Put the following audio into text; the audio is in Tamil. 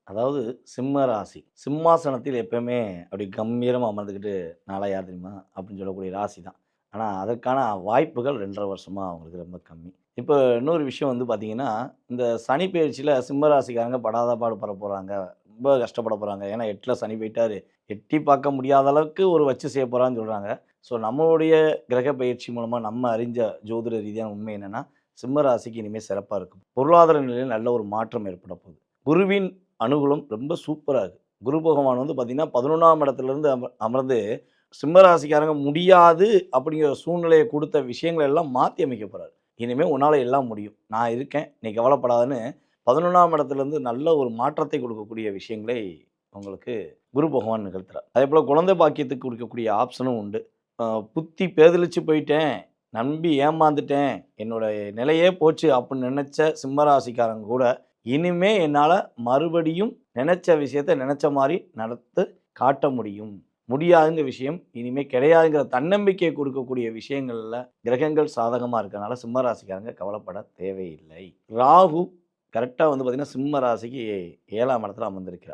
அதாவது சிம்ம ராசி. சிம்மாசனத்தில் எப்பவுமே அப்படி கம்பீரமா அமர்ந்துக்கிட்டு, "நான்லாம் யார் தெரியுமா?" அப்படின்னு சொல்லக்கூடிய ராசி தான். ஆனா, அதற்கான வாய்ப்புகள் 2 1/2 வருஷமா அவங்களுக்கு ரொம்ப கம்மி. இப்போ இன்னொரு விஷயம் வந்து பார்த்தீங்கன்னா, இந்த சனி பெயர்ச்சியில சிம்ம ராசிக்காரங்க படாத பாடு பட போறாங்க. ரொம்ப கஷ்டப்பட போறாங்க. ஏன்னா 8ல சனி போயிட்டாரு. எட்டி பார்க்க முடியாத அளவுக்கு ஒரு வச்சு செய்ய போறான்னு சொல்றாங்க. ஸோ நம்மளுடைய கிரக பயிற்சி மூலமா நம்ம அறிஞ்ச ஜோதிட ரீதியான உண்மை என்னன்னா, சிம்ம ராசிக்கு இனிமே சிறப்பா இருக்கும். பொருளாதார நிலையில நல்ல ஒரு மாற்றம் ஏற்பட போகுது. குருவின் அனுகூலம் ரொம்ப சூப்பரா இருக்கு. குரு பகவான் வந்து பார்த்தீங்கன்னா, 11ஆம் இடத்திலிருந்து அமர்ந்து சிம்ம ராசிக்காரங்க முடியாது அப்படிங்கிற சூழ்நிலைய குடுத்த விஷயங்கள எல்லாம் மாத்தி அமைக்க போறாரு. இனிமே உன்னால எல்லாம் முடியும். நான் இருக்கேன். நீ கவலைப்படாதன்னு 11ஆம் இடத்திலிருந்து நல்ல ஒரு மாற்றத்தை கொடுக்கக்கூடிய விஷயங்களை உங்களுக்கு குரு பகவான் நிகழ்த்துறார். அதேபோல குழந்தை பாக்கியத்துக்கு குடுக்கக்கூடிய ஆப்ஷனும் உண்டு. அ புத்தி பேதலிச்சு போயிட்டேன், நம்பி ஏமாந்துட்டேன், என்னோட நிலையே போச்சு அப்படின்னு நெனச்ச சிம்ம ராசிக்காரங்க கூட இனிமே என்னால மறுபடியும் நெனச்ச விஷயத்த நெனச்ச மாரி நடத்து காட்ட முடியும். முடியாதுங்கிற விஷயம் இனிமே கிடையாதுங்கிற தன்னம்பிக்கைய குடுக்கக்கூடிய விஷயங்கள்ல கிரகங்கள் சாதகமா இருக்கனால சிம்ம ராசிக்காரங்க கவலைப்பட தேவையில்லை. ராகு கரெக்ட்டா வந்து பார்த்தீங்கன்னா, சிம்ம ராசிக்கு 7ஆம் இடத்துல அமர்ந்திருக்கிறார்.